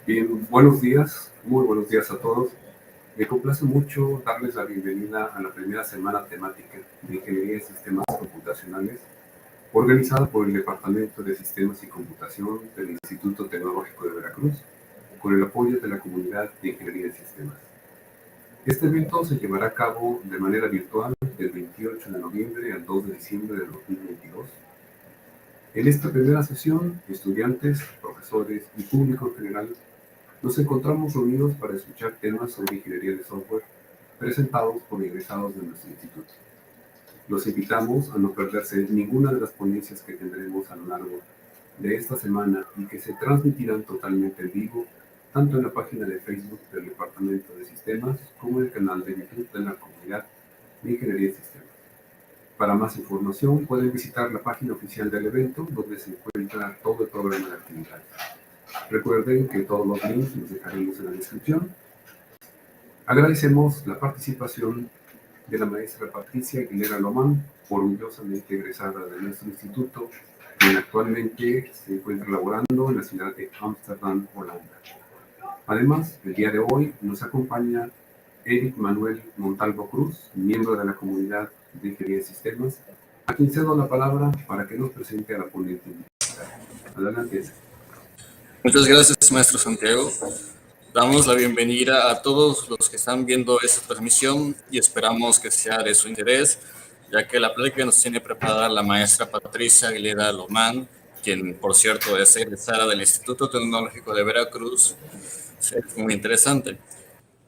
Bien, buenos días, muy buenos días a todos. Me complace mucho darles la bienvenida a la primera semana temática de Ingeniería de Sistemas Computacionales, organizada por el Departamento de Sistemas y Computación del Instituto Tecnológico de Veracruz, con el apoyo de la comunidad de Ingeniería de Sistemas. Este evento se llevará a cabo de manera virtual del 28 de noviembre al 2 de diciembre de 2022. En esta primera sesión, estudiantes, profesores y público en general nos encontramos reunidos para escuchar temas sobre ingeniería de software presentados por egresados de nuestro instituto. Los invitamos a no perderse ninguna de las ponencias que tendremos a lo largo de esta semana y que se transmitirán totalmente en vivo, tanto en la página de Facebook del Departamento de Sistemas como en el canal de YouTube de la comunidad de Ingeniería de Sistemas. Para más información pueden visitar la página oficial del evento, donde se encuentra todo el programa de actividades. Recuerden que todos los links los dejaremos en la descripción. Agradecemos la participación de la maestra Patricia Aguilera Lomán, orgullosamente egresada de nuestro instituto, quien actualmente se encuentra laborando en la ciudad de Ámsterdam, Holanda. Además, el día de hoy nos acompaña Eric Manuel Montalvo Cruz, miembro de la comunidad de Ingeniería de Sistemas, a quien cedo la palabra para que nos presente a la ponente invitada. Adelante. Muchas gracias, maestro Santiago. Damos la bienvenida a todos los que están viendo esta transmisión y esperamos que sea de su interés, ya que la plática nos tiene preparada la maestra Patricia Aguilera Lomán, quien, por cierto, es egresada del Instituto Tecnológico de Veracruz. Es muy interesante.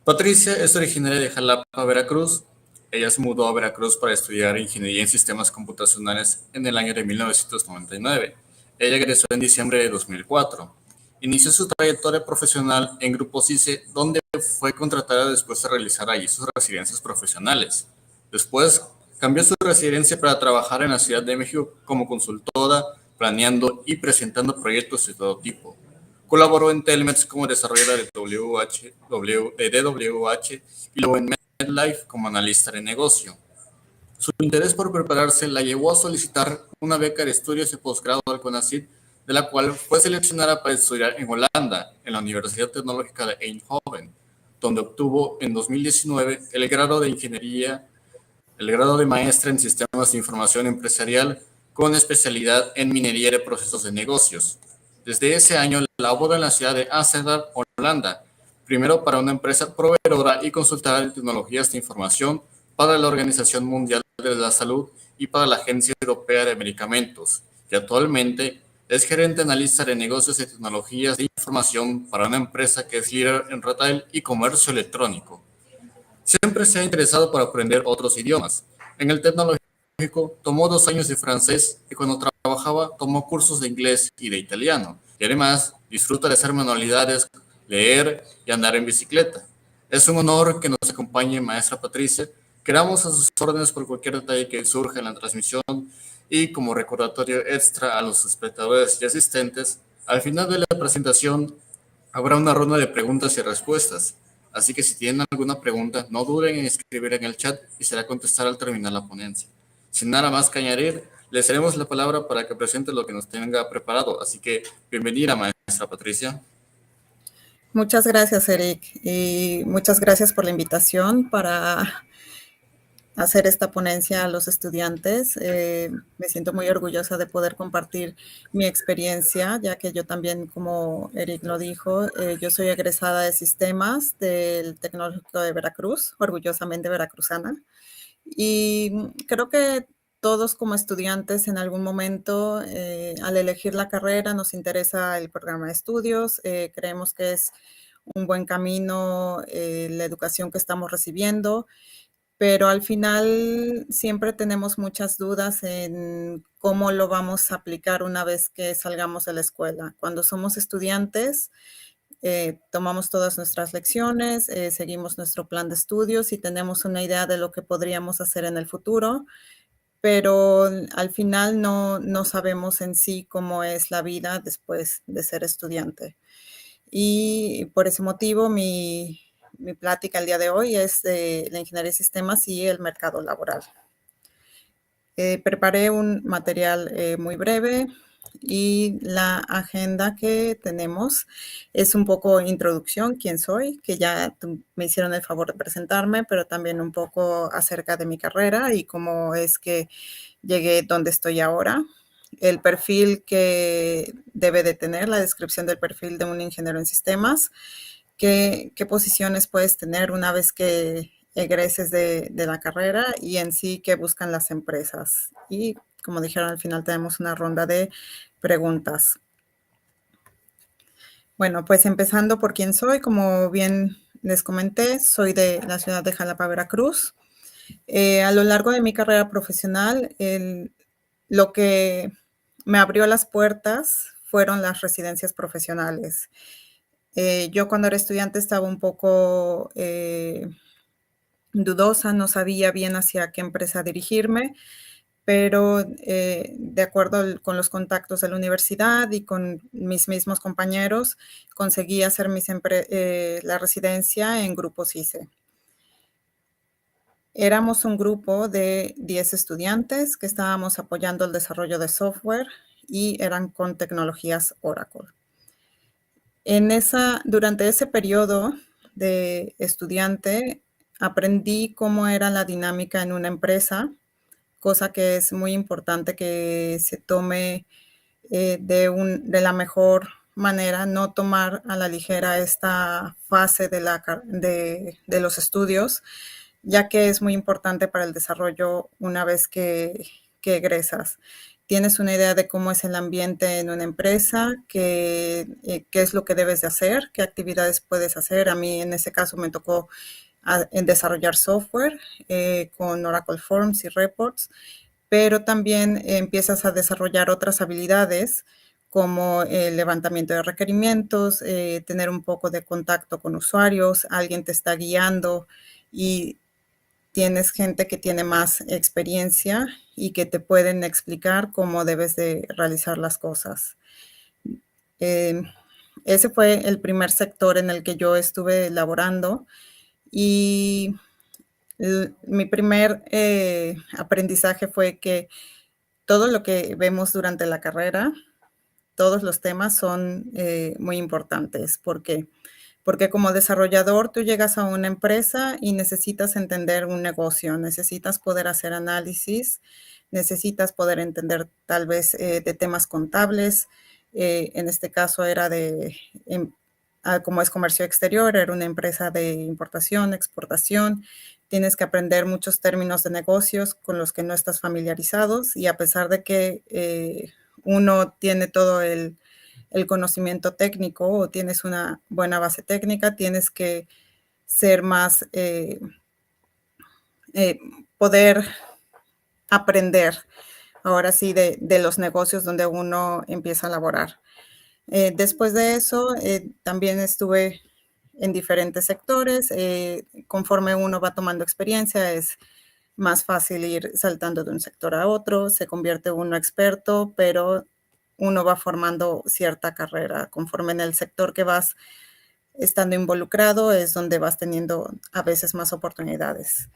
Patricia es originaria de Jalapa, Veracruz. Ella se mudó a Veracruz para estudiar Ingeniería en Sistemas Computacionales en el año de 1999. Ella egresó en diciembre de 2004. Inició su trayectoria profesional en Grupo CICE, donde fue contratada después de realizar allí sus residencias profesionales. Después cambió su residencia para trabajar en la Ciudad de México como consultora, planeando y presentando proyectos de todo tipo. Colaboró en Telmex como desarrolladora de DWH y luego en MedLife como analista de negocio. Su interés por prepararse la llevó a solicitar una beca de estudios de posgrado al CONACYT, de la cual fue seleccionada para estudiar en Holanda, en la Universidad Tecnológica de Eindhoven, donde obtuvo en 2019 el grado de ingeniería, el grado de maestra en sistemas de información empresarial con especialidad en minería de procesos de negocios. Desde ese año labora en la ciudad de Ámsterdam, Holanda, primero para una empresa proveedora y consultora de tecnologías de información para la Organización Mundial de la Salud y para la Agencia Europea de Medicamentos, y actualmente es gerente analista de negocios y tecnologías de información para una empresa que es líder en retail y comercio electrónico. Siempre se ha interesado por aprender otros idiomas. En el tecnológico tomó 2 años de francés y cuando trabajaba tomó cursos de inglés y de italiano. Y además disfruta de hacer manualidades, leer y andar en bicicleta. Es un honor que nos acompañe maestra Patricia. Quedamos a sus órdenes por cualquier detalle que surja en la transmisión y como recordatorio extra a los espectadores y asistentes, al final de la presentación habrá una ronda de preguntas y respuestas. Así que si tienen alguna pregunta, no duden en escribir en el chat y será contestar al terminar la ponencia. Sin nada más que añadir, les daremos la palabra para que presente lo que nos tenga preparado. Así que bienvenida, maestra Patricia. Muchas gracias, Eric, y muchas gracias por la invitación para hacer esta ponencia a los estudiantes. Me siento muy orgullosa de poder compartir mi experiencia, ya que yo también, como Eric lo dijo, yo soy egresada de sistemas del Tecnológico de Veracruz, orgullosamente veracruzana, y creo que todos como estudiantes en algún momento, al elegir la carrera, nos interesa el programa de estudios, creemos que es un buen camino la educación que estamos recibiendo, pero al final siempre tenemos muchas dudas en cómo lo vamos a aplicar una vez que salgamos de la escuela. Cuando somos estudiantes, tomamos todas nuestras lecciones, seguimos nuestro plan de estudios y tenemos una idea de lo que podríamos hacer en el futuro, pero al final no sabemos en sí cómo es la vida después de ser estudiante. Y por ese motivo mi plática el día de hoy es de la ingeniería de sistemas y el mercado laboral. Preparé un material muy breve y la agenda que tenemos es un poco introducción, quién soy, que ya me hicieron el favor de presentarme, pero también un poco acerca de mi carrera y cómo es que llegué donde estoy ahora. El perfil que debe de tener, la descripción del perfil de un ingeniero en sistemas, qué posiciones puedes tener una vez que egreses de la carrera y en sí qué buscan las empresas. Y como dijeron, al final tenemos una ronda de preguntas. Bueno, pues empezando por quién soy, como bien les comenté, soy de la ciudad de Jalapa, Veracruz. A lo largo de mi carrera profesional, lo que me abrió las puertas fueron las residencias profesionales. Yo cuando era estudiante estaba un poco dudosa, no sabía bien hacia qué empresa dirigirme, pero de acuerdo con los contactos de la universidad y con mis mismos compañeros, conseguí hacer la residencia en Grupo CICE. Éramos un grupo de 10 estudiantes que estábamos apoyando el desarrollo de software y eran con tecnologías Oracle. Durante ese periodo de estudiante, aprendí cómo era la dinámica en una empresa, cosa que es muy importante que se tome de la mejor manera, no tomar a la ligera esta fase de los estudios, ya que es muy importante para el desarrollo una vez que egresas. Tienes una idea de cómo es el ambiente en una empresa, qué es lo que debes de hacer, qué actividades puedes hacer. A mí en ese caso me tocó en desarrollar software con Oracle Forms y Reports, pero también empiezas a desarrollar otras habilidades como el levantamiento de requerimientos, tener un poco de contacto con usuarios, alguien te está guiando y tienes gente que tiene más experiencia y que te pueden explicar cómo debes de realizar las cosas. Ese fue el primer sector en el que yo estuve laborando y mi primer aprendizaje fue que todo lo que vemos durante la carrera, todos los temas son muy importantes. ¿Por qué? Porque como desarrollador tú llegas a una empresa y necesitas entender un negocio, necesitas poder hacer análisis, necesitas poder entender tal vez de temas contables. En este caso era como es comercio exterior, era una empresa de importación, exportación. Tienes que aprender muchos términos de negocios con los que no estás familiarizados y a pesar de que uno tiene todo el conocimiento técnico o tienes una buena base técnica, tienes que ser más, poder aprender ahora sí de los negocios donde uno empieza a laborar. Después de eso, también estuve en diferentes sectores. Conforme uno va tomando experiencia, es más fácil ir saltando de un sector a otro, se convierte uno experto, pero uno va formando cierta carrera. Conforme en el sector que vas estando involucrado es donde vas teniendo a veces más oportunidades.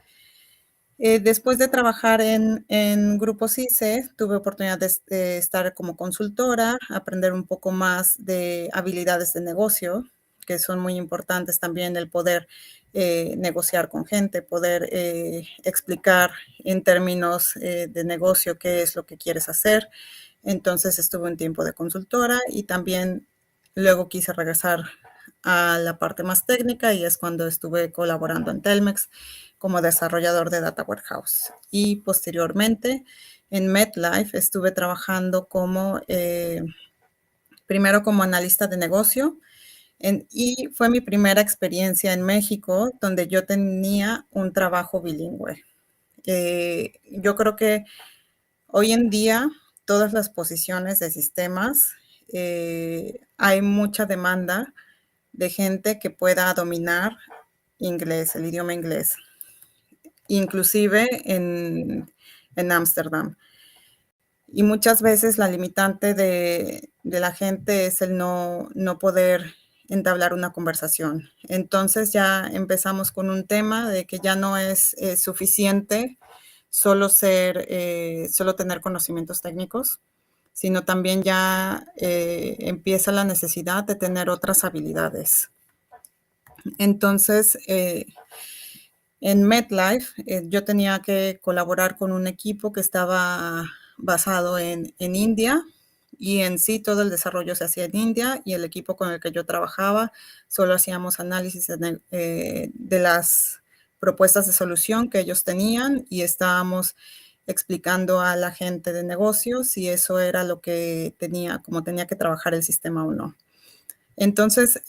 Después de trabajar en Grupo CICE, tuve oportunidad de estar como consultora, aprender un poco más de habilidades de negocio, que son muy importantes también el poder negociar con gente, poder explicar en términos de negocio qué es lo que quieres hacer. Entonces estuve un tiempo de consultora y también luego quise regresar a la parte más técnica y es cuando estuve colaborando en Telmex como desarrollador de Data Warehouse. Y posteriormente en MetLife estuve trabajando primero como analista de negocio y fue mi primera experiencia en México donde yo tenía un trabajo bilingüe. Yo creo que hoy en día todas las posiciones de sistemas hay mucha demanda de gente que pueda dominar inglés, el idioma inglés, inclusive en Ámsterdam. Y muchas veces la limitante de la gente es el no poder entablar una conversación. Entonces ya empezamos con un tema de que ya no es suficiente solo tener conocimientos técnicos, sino también ya empieza la necesidad de tener otras habilidades. Entonces, en MetLife, yo tenía que colaborar con un equipo que estaba basado en India, y en sí todo el desarrollo se hacía en India, y el equipo con el que yo trabajaba solo hacíamos análisis de las propuestas de solución que ellos tenían, y estábamos explicando a la gente de negocios si eso era lo que tenía, como tenía que trabajar el sistema o no. Entonces,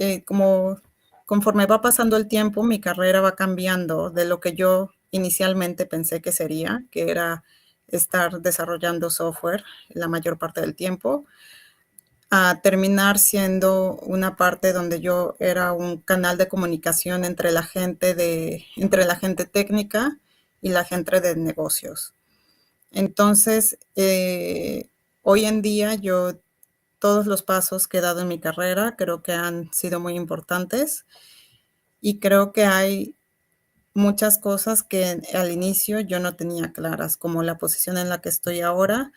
conforme va pasando el tiempo, mi carrera va cambiando de lo que yo inicialmente pensé que sería, que era estar desarrollando software la mayor parte del tiempo, a terminar siendo una parte donde yo era un canal de comunicación entre la gente técnica y la gente de negocios. Entonces, hoy en día todos los pasos que he dado en mi carrera creo que han sido muy importantes, y creo que hay muchas cosas que al inicio yo no tenía claras, como la posición en la que estoy ahora.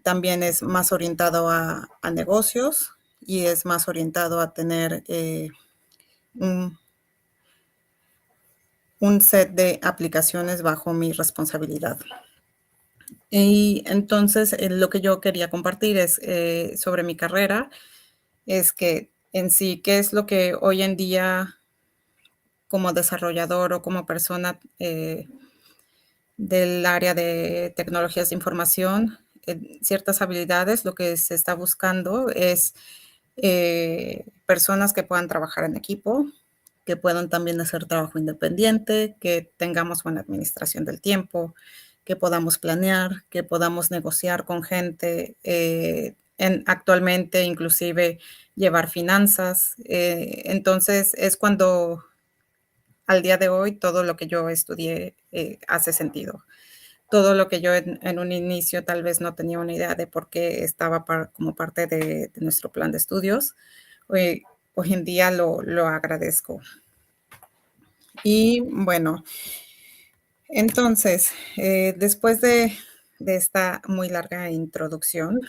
También es más orientado a negocios, y es más orientado a tener un set de aplicaciones bajo mi responsabilidad. Y entonces lo que yo quería compartir es sobre mi carrera, es que en sí, ¿qué es lo que hoy en día como desarrollador o como persona del área de tecnologías de información, ciertas habilidades? Lo que se está buscando es personas que puedan trabajar en equipo, que puedan también hacer trabajo independiente, que tengamos buena administración del tiempo, que podamos planear, que podamos negociar con gente, actualmente inclusive llevar finanzas. Entonces es cuando al día de hoy todo lo que yo estudié hace sentido. Todo lo que yo en un inicio tal vez no tenía una idea de por qué estaba como parte de nuestro plan de estudios, hoy en día lo agradezco. Y bueno, entonces, después de esta muy larga introducción,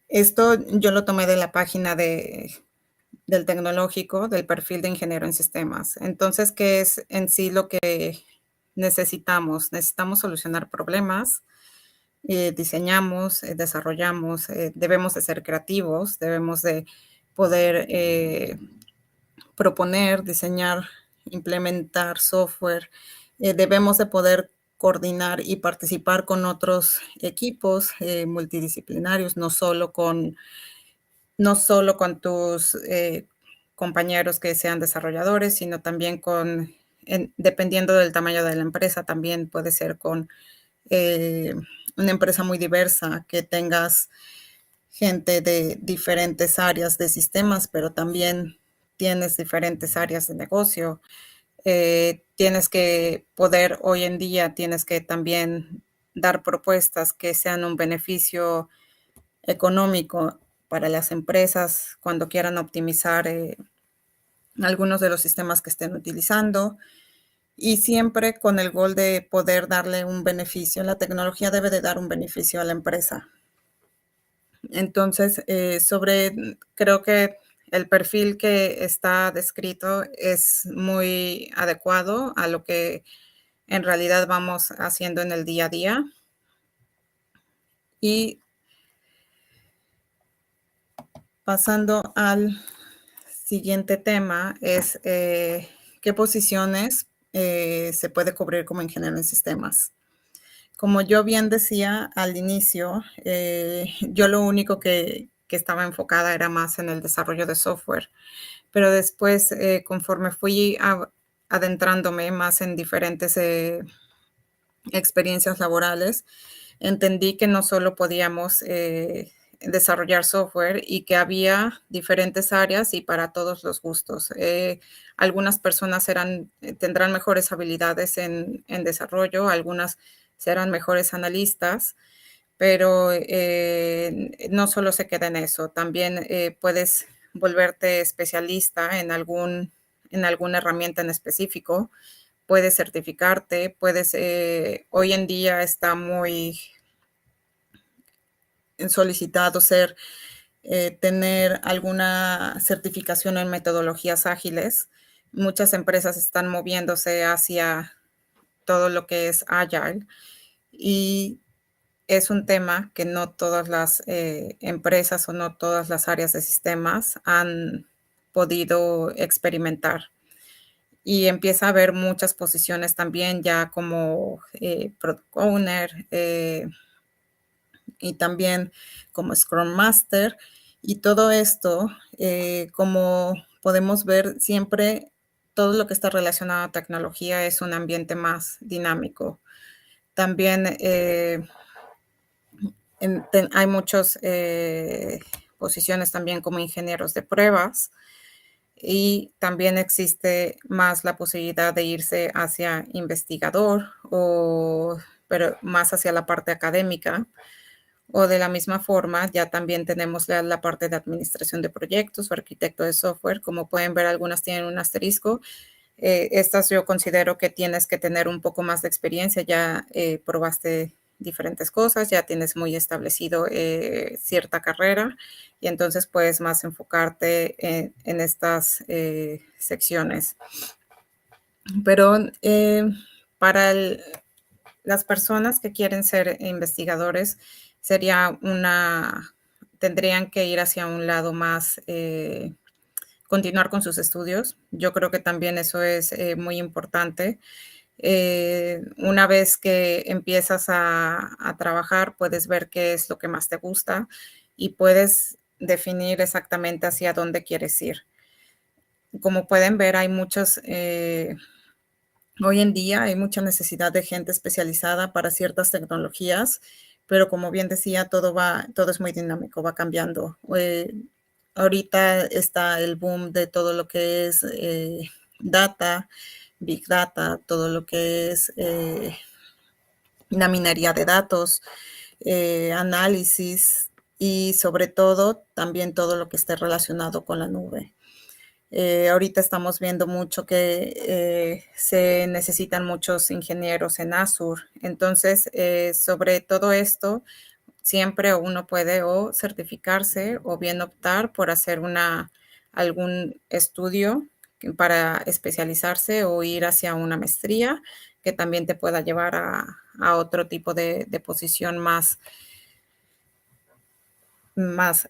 esto yo lo tomé de la página del tecnológico, del perfil de ingeniero en sistemas. Entonces, ¿qué es en sí lo que necesitamos? Necesitamos solucionar problemas, diseñamos, desarrollamos, debemos de ser creativos, debemos de poder proponer, diseñar, implementar software, debemos de poder coordinar y participar con otros equipos multidisciplinarios, no solo con tus compañeros que sean desarrolladores, sino también dependiendo del tamaño de la empresa, también puede ser con una empresa muy diversa, que tengas gente de diferentes áreas de sistemas, pero también tienes diferentes áreas de negocio. Tienes que poder, hoy en día, tienes que también dar propuestas que sean un beneficio económico para las empresas cuando quieran optimizar algunos de los sistemas que estén utilizando, y siempre con el gol de poder darle un beneficio. La tecnología debe de dar un beneficio a la empresa. Entonces, creo que el perfil que está descrito es muy adecuado a lo que en realidad vamos haciendo en el día a día. Y pasando al siguiente tema, es qué posiciones se puede cubrir como ingeniero en sistemas. Como yo bien decía al inicio, yo lo único que estaba enfocada era más en el desarrollo de software, pero después, conforme fui adentrándome más en diferentes experiencias laborales, entendí que no solo podíamos desarrollar software, y que había diferentes áreas y para todos los gustos. Algunas personas tendrán mejores habilidades en desarrollo, algunas serán mejores analistas, pero no solo se queda en eso, también puedes volverte especialista en alguna herramienta en específico, puedes certificarte, hoy en día está muy solicitado tener alguna certificación en metodologías ágiles. Muchas empresas están moviéndose hacia todo lo que es Agile y es un tema que no todas las empresas o no todas las áreas de sistemas han podido experimentar. Y empieza a haber muchas posiciones también ya como Product Owner y también como Scrum Master. Y todo esto, como podemos ver, siempre todo lo que está relacionado a tecnología es un ambiente más dinámico. También hay muchas posiciones también como ingenieros de pruebas y también existe más la posibilidad de irse hacia investigador pero más hacia la parte académica. O de la misma forma, ya también tenemos la parte de administración de proyectos o arquitecto de software. Como pueden ver, algunas tienen un asterisco. Estas yo considero que tienes que tener un poco más de experiencia. Ya probaste diferentes cosas, ya tienes muy establecido cierta carrera y entonces puedes más enfocarte en estas secciones. Pero para las personas que quieren ser investigadores, tendrían que ir hacia un lado más, continuar con sus estudios. Yo creo que también eso es muy importante. Una vez que empiezas a trabajar, puedes ver qué es lo que más te gusta y puedes definir exactamente hacia dónde quieres ir. Como pueden ver, hay muchos... Hoy en día hay mucha necesidad de gente especializada para ciertas tecnologías, pero como bien decía, todo es muy dinámico, va cambiando. Ahorita está el boom de todo lo que es data, big data, todo lo que es la minería de datos, análisis y sobre todo también todo lo que esté relacionado con la nube. Ahorita estamos viendo mucho que se necesitan muchos ingenieros en Azure. Entonces, sobre todo esto, siempre uno puede o certificarse o bien optar por hacer algún estudio para especializarse o ir hacia una maestría que también te pueda llevar a otro tipo de posición más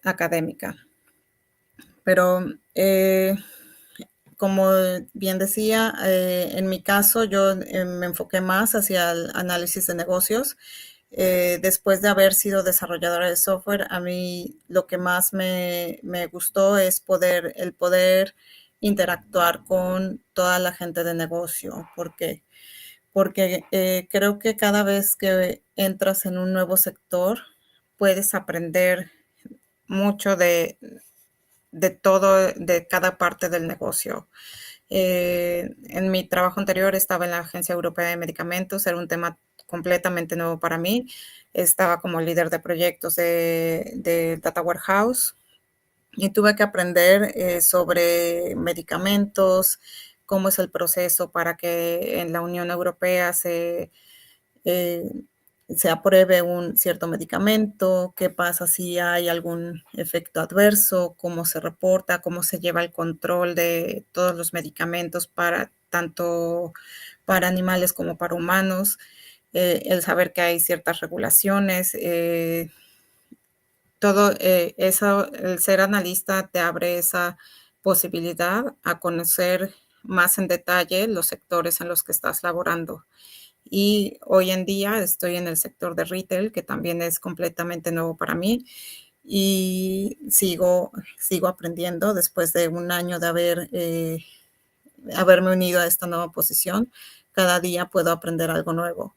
académica. Pero como bien decía, en mi caso yo me enfoqué más hacia el análisis de negocios. Después de haber sido desarrolladora de software, a mí lo que más me gustó es el poder interactuar con toda la gente de negocio. ¿Por qué? Porque creo que cada vez que entras en un nuevo sector, puedes aprender mucho de todo, de cada parte del negocio. En mi trabajo anterior estaba en la Agencia Europea de Medicamentos, era un tema completamente nuevo para mí. Estaba como líder de proyectos de Data Warehouse y tuve que aprender sobre medicamentos, cómo es el proceso para que en la Unión Europea se apruebe un cierto medicamento, qué pasa si hay algún efecto adverso, cómo se reporta, cómo se lleva el control de todos los medicamentos tanto para animales como para humanos, el saber que hay ciertas regulaciones, todo eso, el ser analista te abre esa posibilidad a conocer más en detalle los sectores en los que estás laborando. Y hoy en día estoy en el sector de retail, que también es completamente nuevo para mí. Y sigo aprendiendo después de un año de haberme unido a esta nueva posición. Cada día puedo aprender algo nuevo.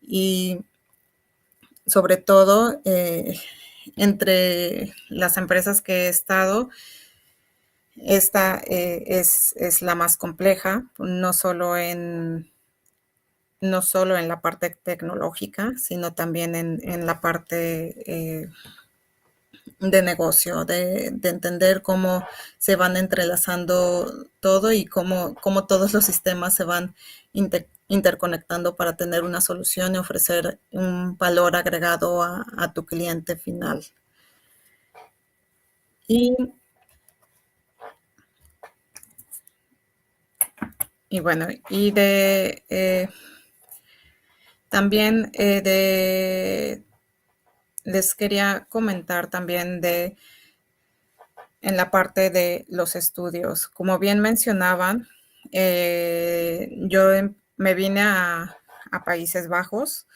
Y sobre todo, entre las empresas que he estado, esta es la más compleja, no solo en la parte tecnológica, sino también en la parte de negocio, de entender cómo se van entrelazando todo y cómo todos los sistemas se van interconectando para tener una solución y ofrecer un valor agregado a tu cliente final. Y bueno, también les quería comentar también en la parte de los estudios. Como bien mencionaban, yo me vine a Países Bajos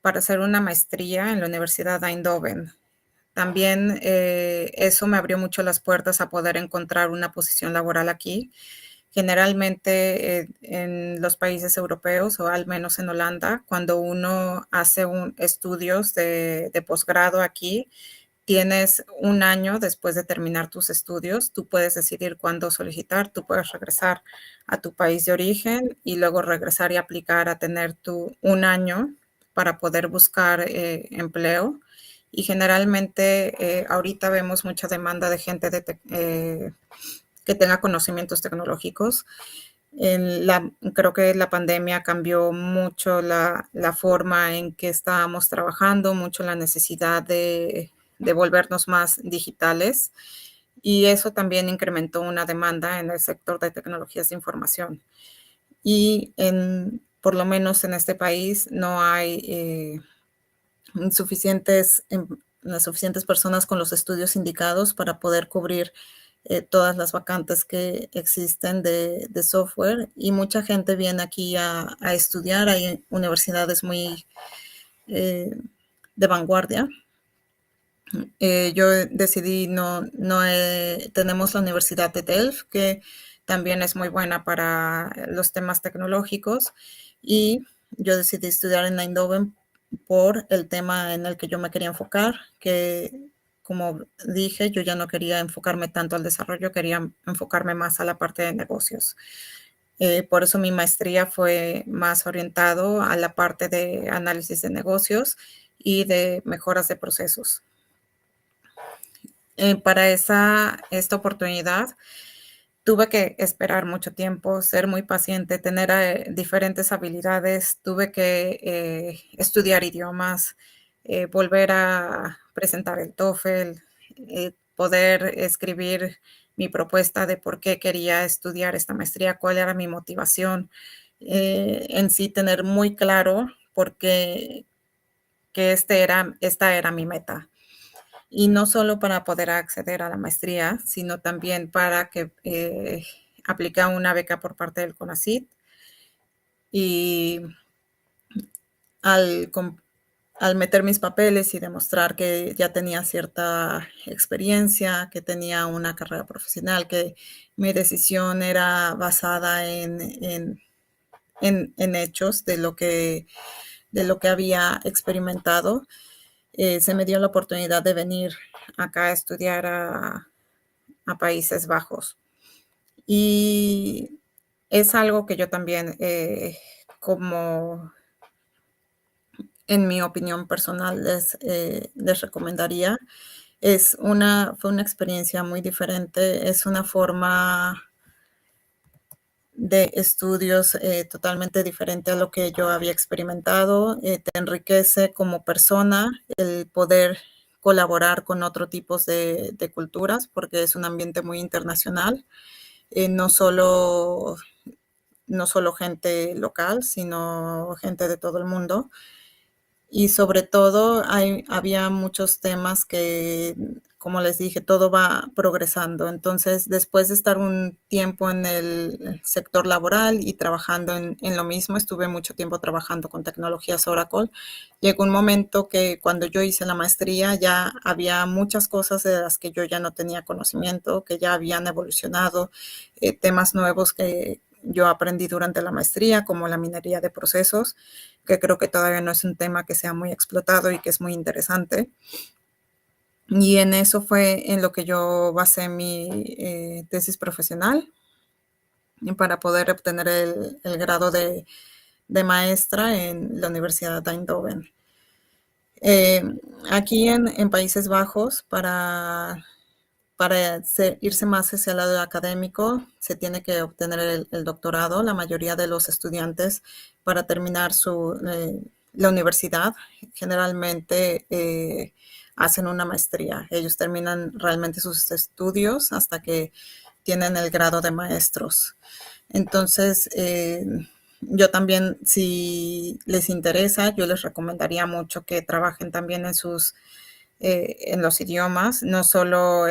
para hacer una maestría en la Universidad de Eindhoven. También eso me abrió mucho las puertas a poder encontrar una posición laboral aquí. Generalmente en los países europeos, o al menos en Holanda, cuando uno hace estudios de posgrado aquí, tienes un año después de terminar tus estudios, tú puedes decidir cuándo solicitar, tú puedes regresar a tu país de origen y luego regresar y aplicar a tener un año para poder buscar empleo. Y generalmente ahorita vemos mucha demanda de gente que tenga conocimientos tecnológicos. Creo que la pandemia cambió mucho la forma en que estábamos trabajando, mucho la necesidad de volvernos más digitales, y eso también incrementó una demanda en el sector de tecnologías de información. Y por lo menos en este país no hay suficientes personas con los estudios indicados para poder cubrir todas las vacantes que existen de software, y mucha gente viene aquí a estudiar. Hay universidades muy de vanguardia. Yo decidí tenemos la Universidad de Delft, que también es muy buena para los temas tecnológicos, y yo decidí estudiar en Eindhoven por el tema en el que yo me quería enfocar, que como dije, yo ya no quería enfocarme tanto al desarrollo, quería enfocarme más a la parte de negocios. Por eso mi maestría fue más orientado a la parte de análisis de negocios y de mejoras de procesos. Para esta oportunidad tuve que esperar mucho tiempo, ser muy paciente, tener diferentes habilidades, tuve que estudiar idiomas, volver a presentar el TOEFL, poder escribir mi propuesta de por qué quería estudiar esta maestría, cuál era mi motivación, en sí tener muy claro por qué que esta era mi meta. Y no solo para poder acceder a la maestría, sino también para que aplique a una beca por parte del CONACYT. Y al meter mis papeles y demostrar que ya tenía cierta experiencia, que tenía una carrera profesional, que mi decisión era basada en hechos de lo que había experimentado, se me dio la oportunidad de venir acá a estudiar a Países Bajos. Y es algo que yo también, como en mi opinión personal, les recomendaría. Fue una experiencia muy diferente, es una forma de estudios totalmente diferente a lo que yo había experimentado. Te enriquece como persona el poder colaborar con otros tipos de culturas, porque es un ambiente muy internacional. No solo gente local, sino gente de todo el mundo. Y sobre todo había muchos temas que, como les dije, todo va progresando. Entonces, después de estar un tiempo en el sector laboral y trabajando en lo mismo, estuve mucho tiempo trabajando con tecnologías Oracle. Llegó un momento que cuando yo hice la maestría ya había muchas cosas de las que yo ya no tenía conocimiento, que ya habían evolucionado, temas nuevos que yo aprendí durante la maestría, como la minería de procesos, que creo que todavía no es un tema que sea muy explotado y que es muy interesante. Y en eso fue en lo que yo basé mi tesis profesional para poder obtener el grado de maestra en la Universidad de Eindhoven. Aquí en Países Bajos, para para irse más hacia el lado académico, se tiene que obtener el doctorado. La mayoría de los estudiantes, para terminar la universidad, generalmente hacen una maestría. Ellos terminan realmente sus estudios hasta que tienen el grado de maestros. Entonces, yo también, si les interesa, yo les recomendaría mucho que trabajen también en los idiomas, no solo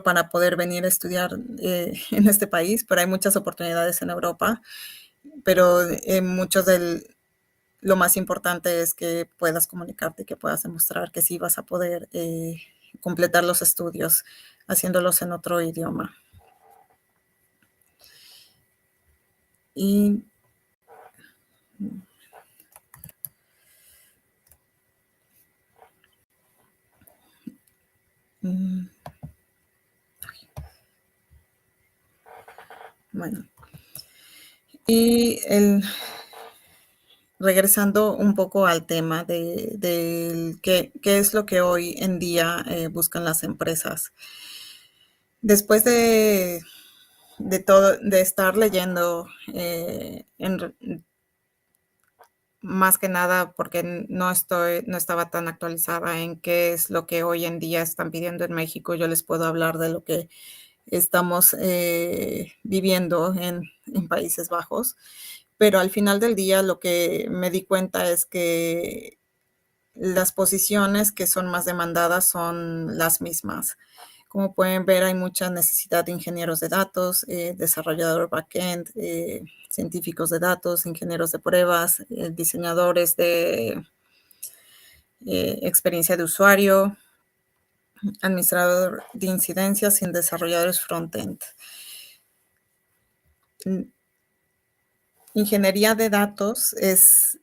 para poder venir a estudiar en este país, pero hay muchas oportunidades en Europa, pero lo más importante es que puedas comunicarte, que puedas demostrar que sí vas a poder completar los estudios haciéndolos en otro idioma. Y bueno, y regresando un poco al tema de qué es lo que hoy en día buscan las empresas. Después de todo, de estar leyendo más que nada porque no estaba tan actualizada en qué es lo que hoy en día están pidiendo en México, yo les puedo hablar de lo que estamos viviendo en Países Bajos. Pero al final del día lo que me di cuenta es que las posiciones que son más demandadas son las mismas. Como pueden ver, hay mucha necesidad de ingenieros de datos, desarrollador backend, científicos de datos, ingenieros de pruebas, diseñadores de experiencia de usuario, administrador de incidencias y desarrolladores frontend. Ingeniería de datos es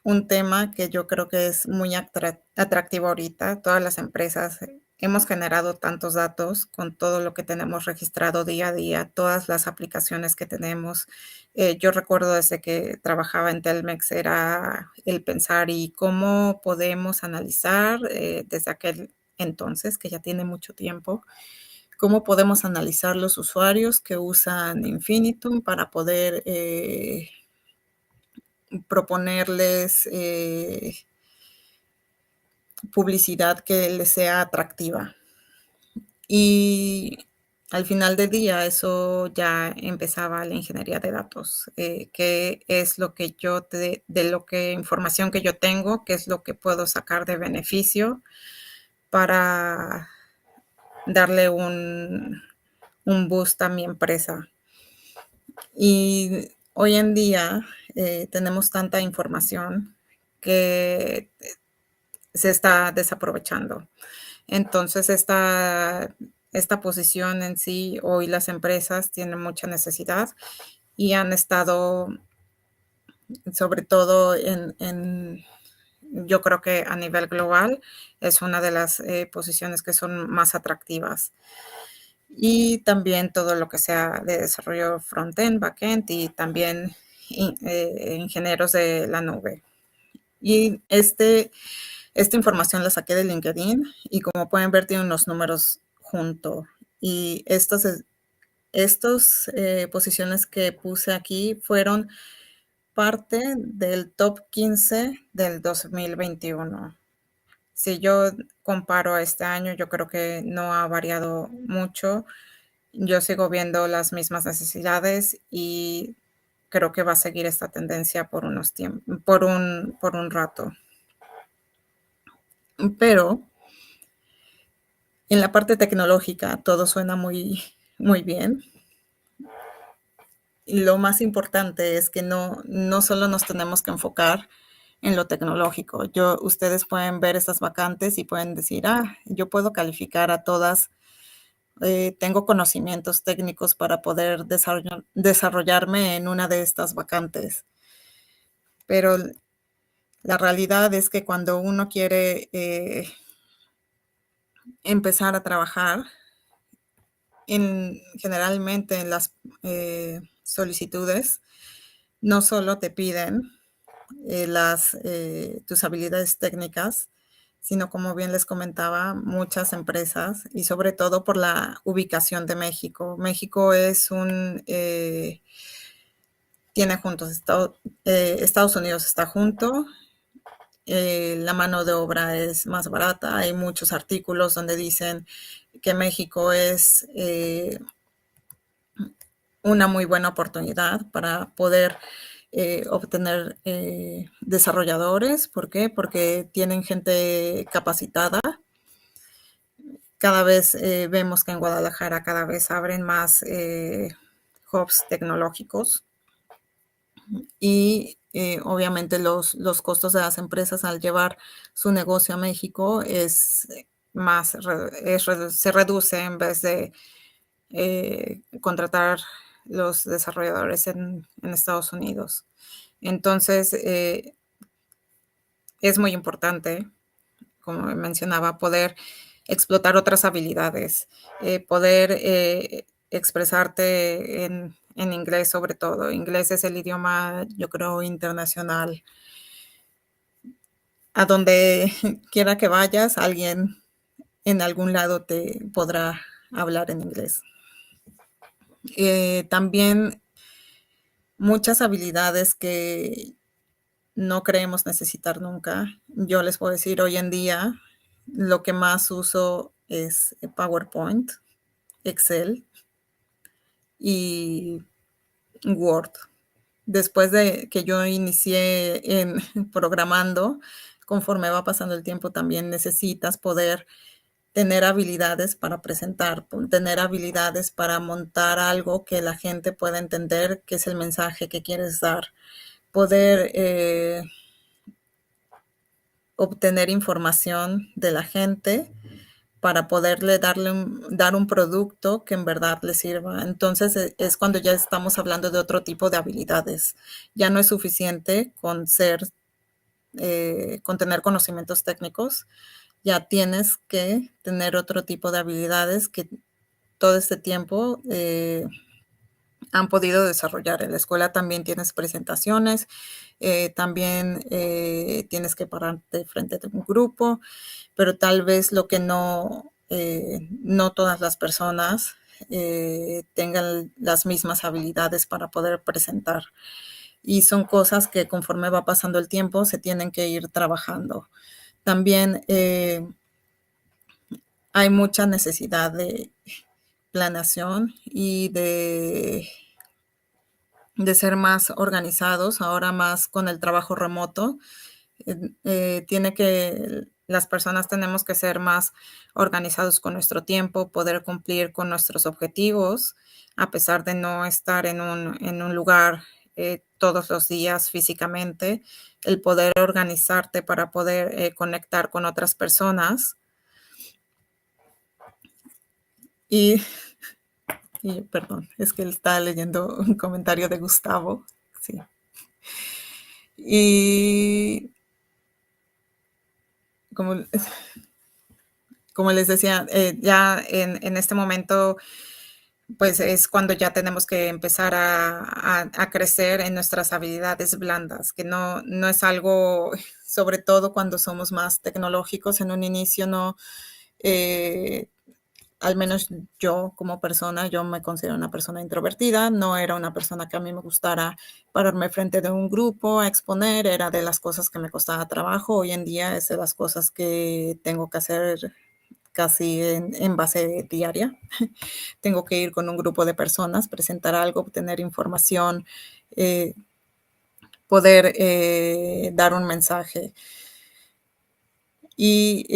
un tema que yo creo que es muy atractivo ahorita. Todas las empresas hemos generado tantos datos con todo lo que tenemos registrado día a día, todas las aplicaciones que tenemos. Yo recuerdo desde que trabajaba en Telmex era el pensar y cómo podemos analizar desde aquel entonces, que ya tiene mucho tiempo, cómo podemos analizar los usuarios que usan Infinitum para poder proponerles publicidad que les sea atractiva. Y al final del día eso ya empezaba la ingeniería de datos, que es lo que información que yo tengo, qué es lo que puedo sacar de beneficio para darle un boost a mi empresa. Y hoy en día tenemos tanta información que se está desaprovechando. Entonces, esta posición en sí, hoy las empresas tienen mucha necesidad y han estado, sobre todo yo creo que a nivel global, es una de las posiciones que son más atractivas. Y también todo lo que sea de desarrollo front-end, back-end y también ingenieros de la nube. Y esta información la saqué de LinkedIn y como pueden ver tiene unos números junto. Y estas posiciones que puse aquí fueron parte del top 15 del 2021. Si yo comparo a este año, yo creo que no ha variado mucho. Yo sigo viendo las mismas necesidades y creo que va a seguir esta tendencia por un rato. Pero en la parte tecnológica todo suena muy, muy bien. Y lo más importante es que no solo nos tenemos que enfocar en lo tecnológico. Ustedes pueden ver estas vacantes y pueden decir, yo puedo calificar a todas, tengo conocimientos técnicos para poder desarrollarme en una de estas vacantes. Pero la realidad es que cuando uno quiere empezar a trabajar, generalmente en las solicitudes, no solo te piden tus habilidades técnicas, sino como bien les comentaba, muchas empresas y sobre todo por la ubicación de México. México es tiene juntos, Estados Unidos está junto, la mano de obra es más barata, hay muchos artículos donde dicen que México es una muy buena oportunidad para poder obtener desarrolladores. ¿Por qué? Porque tienen gente capacitada. Cada vez vemos que en Guadalajara cada vez abren más hubs tecnológicos y obviamente los costos de las empresas al llevar su negocio a México se reduce en vez de contratar los desarrolladores en Estados Unidos. Entonces, es muy importante, como mencionaba, poder explotar otras habilidades, poder expresarte en inglés sobre todo. Inglés es el idioma, yo creo, internacional. A donde quiera que vayas, alguien en algún lado te podrá hablar en inglés. También muchas habilidades que no creemos necesitar nunca. Yo les puedo decir, hoy en día, lo que más uso es PowerPoint, Excel y Word. Después de que yo inicié en programando, conforme va pasando el tiempo, también necesitas poder tener habilidades para presentar, tener habilidades para montar algo que la gente pueda entender qué es el mensaje que quieres dar, poder obtener información de la gente para poderle dar un producto que en verdad le sirva. Entonces es cuando ya estamos hablando de otro tipo de habilidades. Ya no es suficiente con tener conocimientos técnicos, ya tienes que tener otro tipo de habilidades que todo este tiempo han podido desarrollar. En la escuela también tienes presentaciones, también tienes que pararte frente a un grupo, pero tal vez lo que no todas las personas tengan las mismas habilidades para poder presentar. Y son cosas que conforme va pasando el tiempo se tienen que ir trabajando. También hay mucha necesidad de planeación y de ser más organizados, ahora más con el trabajo remoto. Las personas tenemos que ser más organizados con nuestro tiempo, poder cumplir con nuestros objetivos, a pesar de no estar en un lugar todos los días físicamente, el poder organizarte para poder conectar con otras personas. Y perdón, es que él estaba leyendo un comentario de Gustavo. Sí. Y como les decía, ya en este momento, pues es cuando ya tenemos que empezar a crecer en nuestras habilidades blandas, que no es algo, sobre todo cuando somos más tecnológicos, en un inicio no, al menos yo como persona, yo me considero una persona introvertida, no era una persona que a mí me gustara pararme frente de un grupo a exponer, era de las cosas que me costaba trabajo. Hoy en día es de las cosas que tengo que hacer casi en base diaria. Tengo que ir con un grupo de personas, presentar algo, obtener información, poder dar un mensaje. Y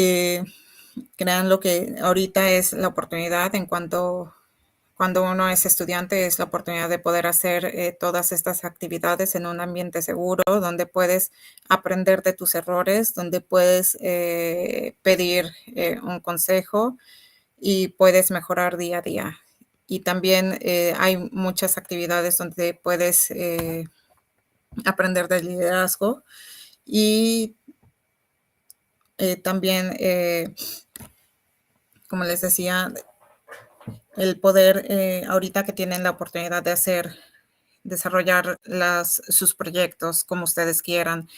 crean lo que ahorita es la oportunidad cuando uno es estudiante, es la oportunidad de poder hacer todas estas actividades en un ambiente seguro, donde puedes aprender de tus errores, donde puedes pedir un consejo y puedes mejorar día a día. Y también hay muchas actividades donde puedes aprender de liderazgo y también, como les decía, el poder, ahorita que tienen la oportunidad de desarrollar sus proyectos como ustedes quieran,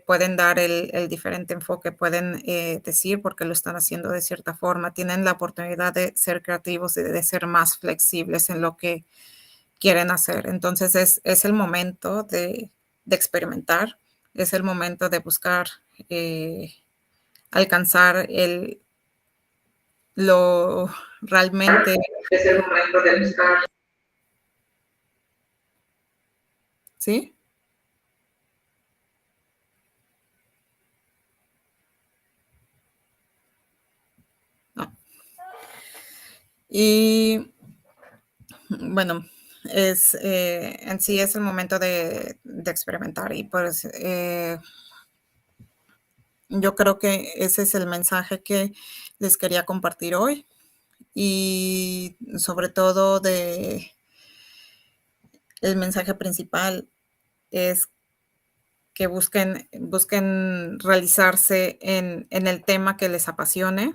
pueden dar el diferente enfoque, pueden decir por qué lo están haciendo de cierta forma, tienen la oportunidad de ser creativos y de ser más flexibles en lo que quieren hacer. Entonces es el momento de experimentar, es el momento de buscar alcanzar lo realmente. Es el momento de buscar. ¿Sí? No. Y bueno, en sí es el momento de experimentar y pues yo creo que ese es el mensaje que les quería compartir hoy y sobre todo el mensaje principal es que busquen realizarse en el tema que les apasione.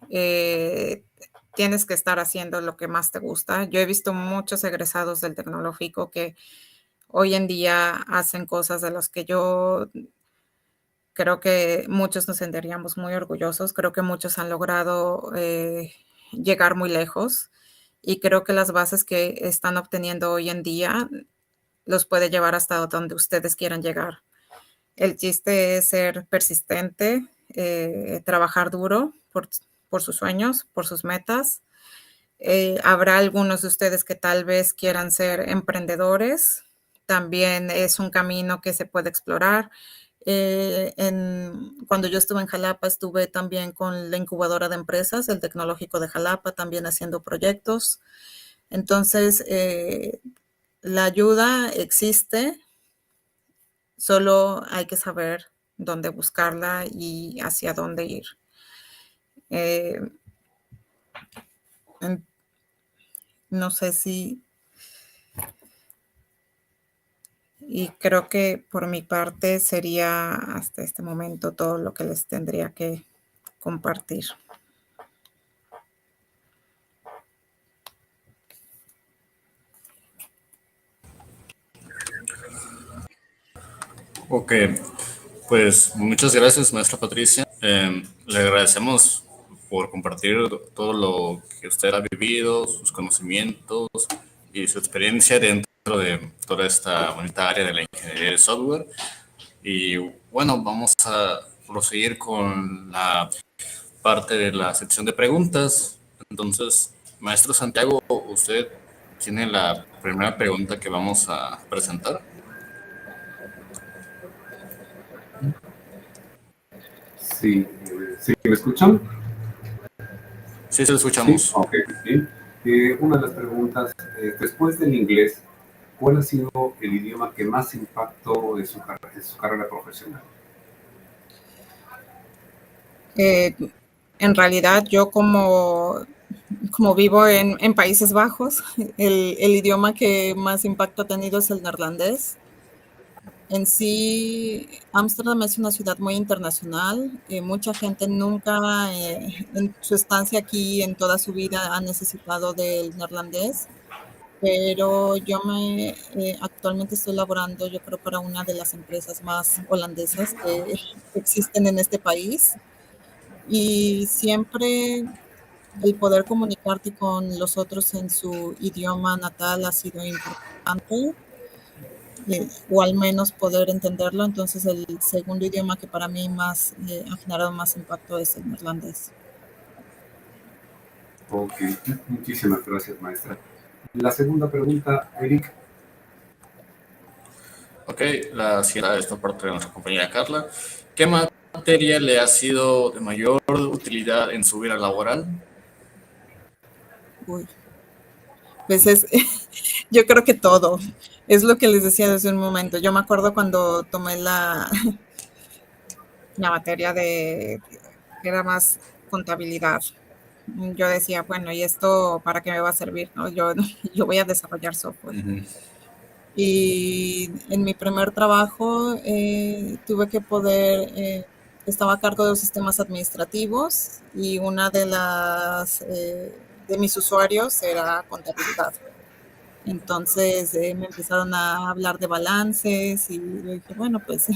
Tienes que estar haciendo lo que más te gusta. Yo he visto muchos egresados del tecnológico que hoy en día hacen cosas de las que yo creo que muchos nos sentiríamos muy orgullosos. Creo que muchos han logrado llegar muy lejos y creo que las bases que están obteniendo hoy en día los puede llevar hasta donde ustedes quieran llegar. El chiste es ser persistente, trabajar duro por sus sueños, por sus metas. Habrá algunos de ustedes que tal vez quieran ser emprendedores. También es un camino que se puede explorar. Cuando yo estuve en Jalapa, estuve también con la incubadora de empresas, el Tecnológico de Jalapa, también haciendo proyectos. Entonces, la ayuda existe, solo hay que saber dónde buscarla y hacia dónde ir. No sé si... Y creo que por mi parte sería hasta este momento todo lo que les tendría que compartir. Ok, pues muchas gracias, maestra Patricia. Le agradecemos por compartir todo lo que usted ha vivido, sus conocimientos y su experiencia dentro de toda esta bonita área de la ingeniería de software. Y bueno, vamos a proseguir con la parte de la sección de preguntas. Entonces, maestro Santiago, usted tiene la primera pregunta que vamos a presentar. Sí, ¿sí me escuchan? Sí, se lo Sí, escuchamos. ok, bien. Una de las preguntas, después del inglés, ¿cuál ha sido el idioma que más impactó en en su carrera profesional? En realidad, yo como vivo en Países Bajos, el idioma que más impacto ha tenido es el neerlandés. En sí, Ámsterdam es una ciudad muy internacional. Mucha gente nunca en su estancia aquí, en toda su vida, ha necesitado del neerlandés. Pero yo actualmente estoy laborando, yo creo, para una de las empresas más holandesas que existen en este país. Y siempre el poder comunicarte con los otros en su idioma natal ha sido importante, o al menos poder entenderlo. Entonces, el segundo idioma que para mí ha generado más impacto es el neerlandés. Ok, muchísimas gracias, maestra. La segunda pregunta, Eric. Ok, la siguiente es por parte de nuestra compañera Carla. ¿Qué materia le ha sido de mayor utilidad en su vida laboral? Uy, pues yo creo que todo. Es lo que les decía desde un momento. Yo me acuerdo cuando tomé la materia que era más contabilidad. Yo decía, bueno, ¿y esto para qué me va a servir? ¿No? Yo voy a desarrollar software. Y en mi primer trabajo tuve que estaba a cargo de los sistemas administrativos y una de mis usuarios era contabilidad. Entonces me empezaron a hablar de balances y yo dije, bueno, pues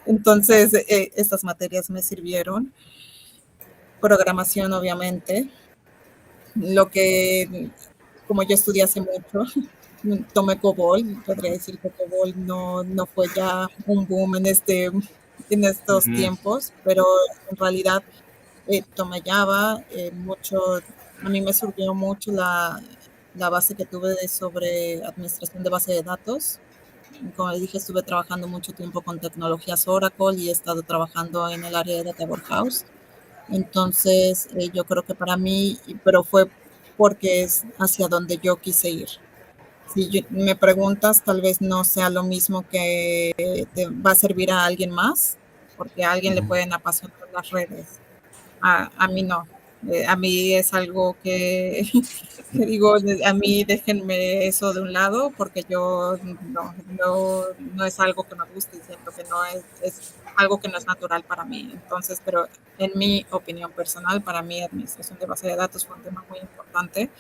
Entonces, estas materias me sirvieron. Programación, obviamente. Lo que, como yo estudié hace mucho, tomé COBOL, podría decir que COBOL no fue ya un boom en estos tiempos, pero en realidad tomé Java, a mí me sirvió mucho la base que tuve sobre administración de base de datos. Como les dije, estuve trabajando mucho tiempo con tecnologías Oracle y he estado trabajando en el área de Data Warehouse. Entonces, yo creo que para mí, pero fue porque es hacia donde yo quise ir. Si me preguntas, tal vez no sea lo mismo que te va a servir a alguien más, porque a alguien le pueden apasionar las redes. A mí no. A mí es algo que digo, a mí déjenme eso de un lado, porque yo no es algo que me guste, siento que no es algo que no es natural para mí. Entonces, pero en mi opinión personal, para mí administración de base de datos fue un tema muy importante,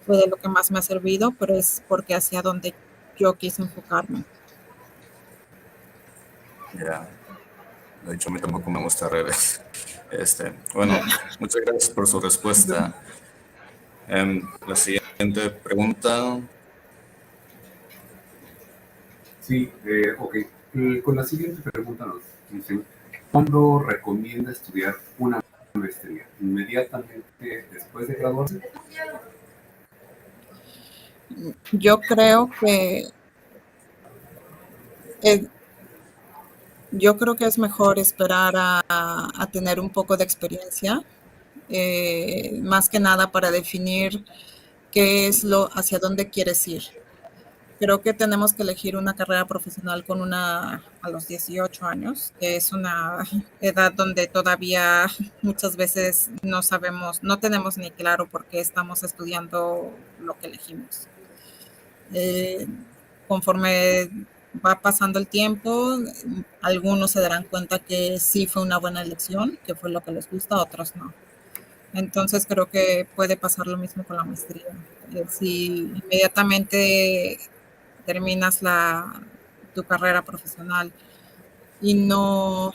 fue de lo que más me ha servido, pero es porque hacia donde yo quise enfocarme. Ya, de hecho a mí tampoco me gusta redes. Bueno, muchas gracias por su respuesta. La siguiente pregunta. Sí, ok. Con la siguiente pregunta nos dicen, ¿cuándo recomienda estudiar una maestría? ¿Inmediatamente después de graduarse? Yo creo que es, yo creo que es mejor esperar a tener un poco de experiencia, más que nada para definir qué es hacia dónde quieres ir. Creo que tenemos que elegir una carrera profesional a los 18 años, que es una edad donde todavía muchas veces no sabemos, no tenemos ni claro por qué estamos estudiando lo que elegimos. Conforme va pasando el tiempo, algunos se darán cuenta que sí fue una buena elección, que fue lo que les gusta, otros no. Entonces creo que puede pasar lo mismo con la maestría. Si inmediatamente terminas tu carrera profesional y no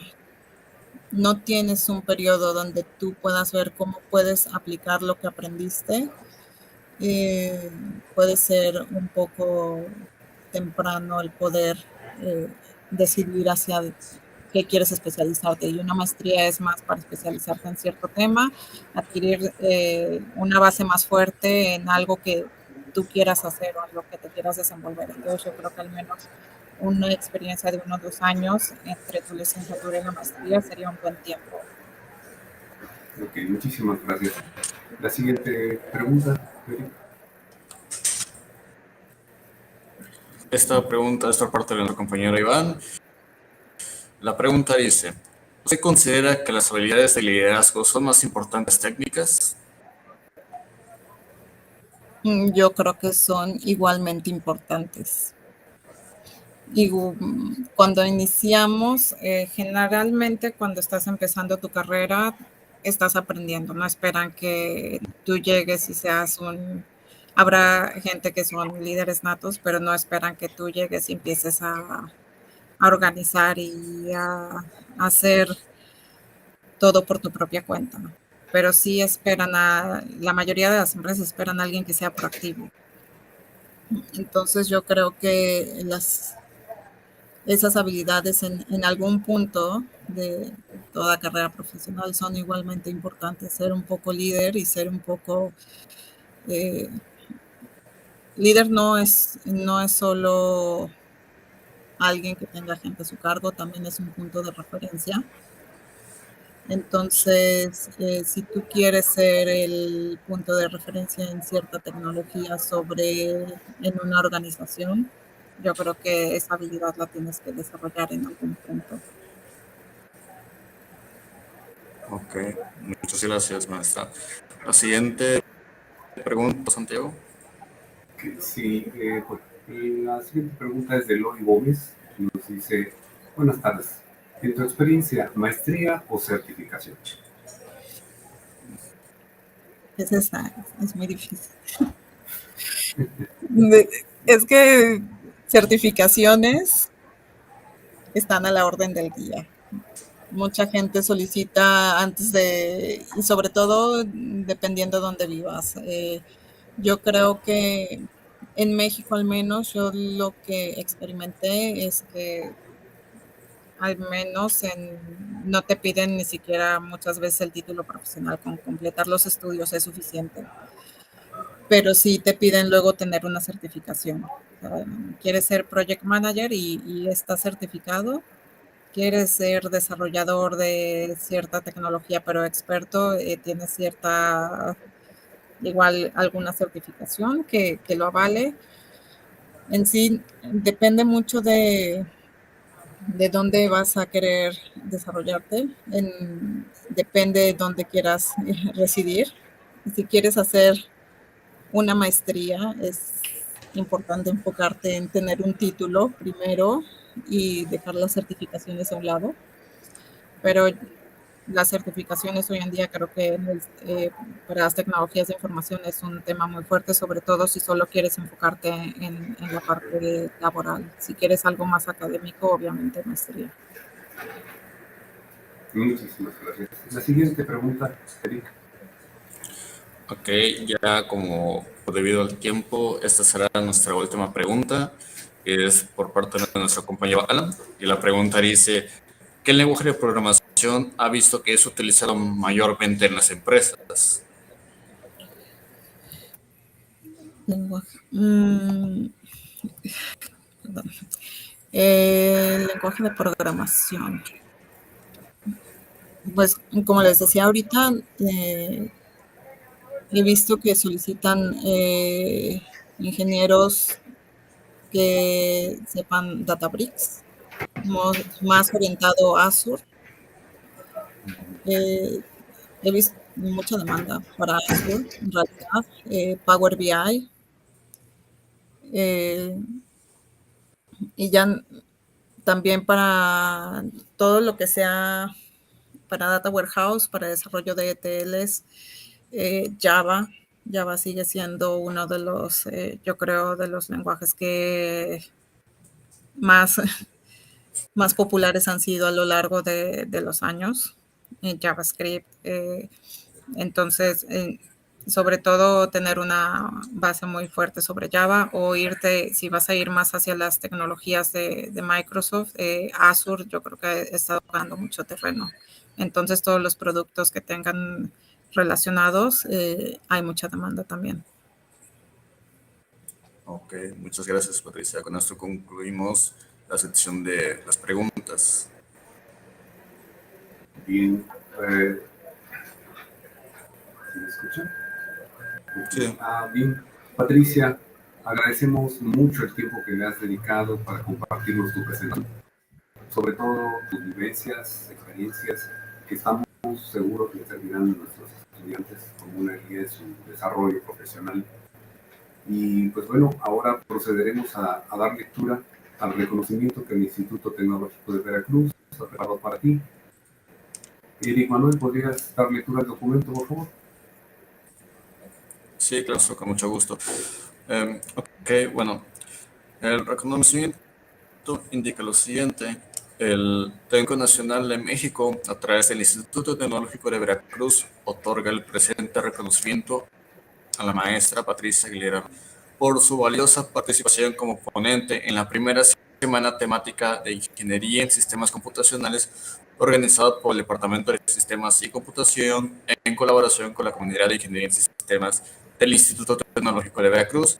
tienes un periodo donde tú puedas ver cómo puedes aplicar lo que aprendiste, puede ser un poco temprano el poder decidir hacia qué quieres especializarte. Y una maestría es más para especializarte en cierto tema, adquirir una base más fuerte en algo que tú quieras hacer o en lo que te quieras desenvolver. Entonces yo creo que al menos una experiencia de 1 o 2 años entre tu licenciatura y la maestría sería un buen tiempo. Ok, muchísimas gracias. La siguiente pregunta, Eric. Esta pregunta es por parte de nuestro compañero Iván. La pregunta dice, ¿usted considera que las habilidades de liderazgo son más importantes técnicas? Yo creo que son igualmente importantes. Y cuando iniciamos, generalmente cuando estás empezando tu carrera, estás aprendiendo, no esperan que tú llegues y habrá gente que son líderes natos, pero no esperan que tú llegues y empieces a organizar y a hacer todo por tu propia cuenta. Pero sí la mayoría de las empresas esperan a alguien que sea proactivo. Entonces yo creo que esas habilidades en algún punto de toda carrera profesional son igualmente importantes. Ser un poco líder y ser un poco... líder no es solo alguien que tenga gente a su cargo, también es un punto de referencia. Entonces, si tú quieres ser el punto de referencia en cierta tecnología en una organización, yo creo que esa habilidad la tienes que desarrollar en algún punto. Ok, muchas gracias, maestra. La siguiente pregunta, Santiago. Sí, pues, la siguiente pregunta es de Lori Gómez. Nos dice, buenas tardes. En tu experiencia, ¿maestría o certificación? Es muy difícil. Es que certificaciones están a la orden del día. mucha gente solicita antes de, y sobre todo dependiendo de dónde vivas. Yo creo que en México al menos yo lo que experimenté es que al menos no te piden ni siquiera muchas veces el título profesional, con completar los estudios es suficiente, pero sí te piden luego tener una certificación. O sea, quieres ser project manager y estás certificado, quieres ser desarrollador de cierta tecnología, pero experto, tienes cierta, igual alguna certificación que lo avale. En sí, depende mucho de dónde vas a querer desarrollarte, depende de dónde quieras residir. Si quieres hacer una maestría, es importante enfocarte en tener un título primero y dejar las certificaciones a un lado. Pero las certificaciones hoy en día creo que para las tecnologías de información es un tema muy fuerte, sobre todo si solo quieres enfocarte en la parte laboral. Si quieres algo más académico, obviamente maestría. Muchísimas gracias. La siguiente pregunta, Eric. Ok, ya como debido al tiempo, esta será nuestra última pregunta, que es por parte de nuestro compañero Alan. Y la pregunta dice, ¿qué lenguaje de programación ha visto que es utilizado mayormente en las empresas? Lenguaje. Perdón. El lenguaje de programación. Pues como les decía ahorita, he visto que solicitan ingenieros que sepan Databricks, más orientado a Azure. He visto mucha demanda para Azure, en realidad, Power BI, y ya también para todo lo que sea para Data Warehouse, para desarrollo de ETLs, Java. Java sigue siendo uno de los, yo creo, de los lenguajes que más, más populares han sido a lo largo de los años. JavaScript. Entonces, sobre todo tener una base muy fuerte sobre Java o irte, si vas a ir más hacia las tecnologías de Microsoft, Azure, yo creo que ha estado ganando mucho terreno. Entonces, todos los productos que tengan relacionados, hay mucha demanda también. Ok, muchas gracias, Patricia. Con esto concluimos la sección de las preguntas. Bien, ¿me escuchan? Sí. Bien, Patricia, agradecemos mucho el tiempo que le has dedicado para compartirnos tu presentación, sobre todo tus vivencias, experiencias, que estamos seguros que le servirán a nuestros estudiantes como una guía en su desarrollo profesional. Y pues bueno, ahora procederemos a dar lectura al reconocimiento que el Instituto Tecnológico de Veracruz ha preparado para ti. Eric Manuel, ¿podrías dar lectura al documento, por favor? Sí, claro, con mucho gusto. Ok, bueno, el reconocimiento indica lo siguiente. El Tecnológico Nacional de México, a través del Instituto Tecnológico de Veracruz, otorga el presente reconocimiento a la maestra Patricia Aguilera por su valiosa participación como ponente en la primera semana temática de Ingeniería en Sistemas Computacionales organizado por el Departamento de Sistemas y Computación en colaboración con la Comunidad de Ingeniería en Sistemas del Instituto Tecnológico de Veracruz,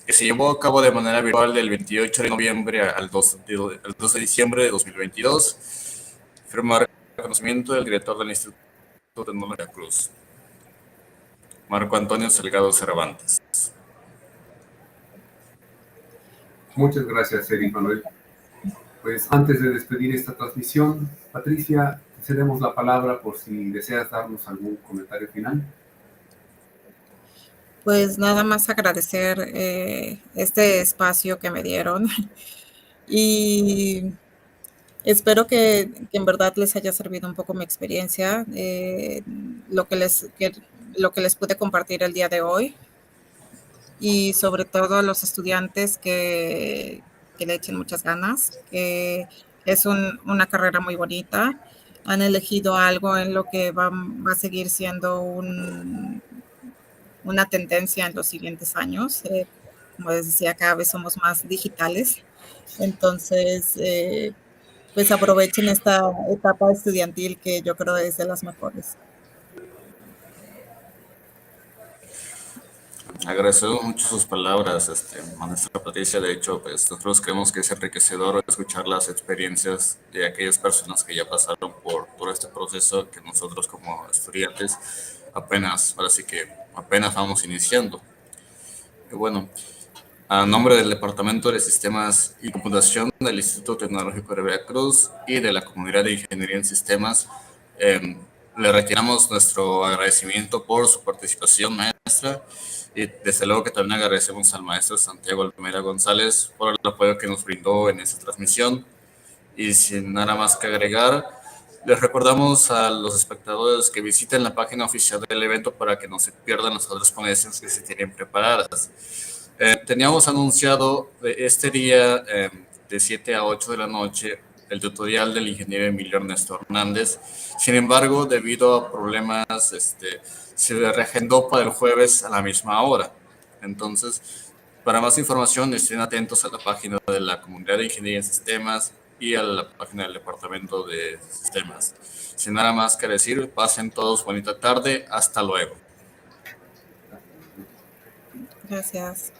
que se llevó a cabo de manera virtual del 28 de noviembre al 2 de diciembre de 2022. Firma reconocimiento del director del Instituto Tecnológico de Veracruz, Marco Antonio Salgado Cervantes. Muchas gracias, Eric Manuel. Pues antes de despedir esta transmisión, Patricia, cedemos la palabra por si deseas darnos algún comentario final. Pues nada más agradecer este espacio que me dieron y espero que en verdad les haya servido un poco mi experiencia, lo que les pude compartir el día de hoy y sobre todo a los estudiantes que le echen muchas ganas, que es una carrera muy bonita. Han elegido algo en lo que va a seguir siendo una tendencia en los siguientes años. Como les decía, cada vez somos más digitales. Entonces, pues aprovechen esta etapa estudiantil que yo creo es de las mejores. Agradecemos mucho sus palabras, maestra Patricia. De hecho, pues nosotros creemos que es enriquecedor escuchar las experiencias de aquellas personas que ya pasaron por todo este proceso que nosotros como estudiantes ahora sí que apenas vamos iniciando. Y bueno, a nombre del Departamento de Sistemas y Computación del Instituto Tecnológico de Veracruz y de la Comunidad de Ingeniería en Sistemas, le retiramos nuestro agradecimiento por su participación, maestra, y desde luego que también agradecemos al maestro Santiago Almeida González por el apoyo que nos brindó en esta transmisión. Y sin nada más que agregar, les recordamos a los espectadores que visiten la página oficial del evento para que no se pierdan las otras ponencias que se tienen preparadas. Teníamos anunciado este día de 7 a 8 de la noche el tutorial del ingeniero Emilio Ernesto Hernández. Sin embargo, debido a problemas, se reagendó para el jueves a la misma hora. Entonces, para más información, estén atentos a la página de la Comunidad de Ingeniería en Sistemas y a la página del Departamento de Sistemas. Sin nada más que decir, pasen todos bonita tarde. Hasta luego. Gracias.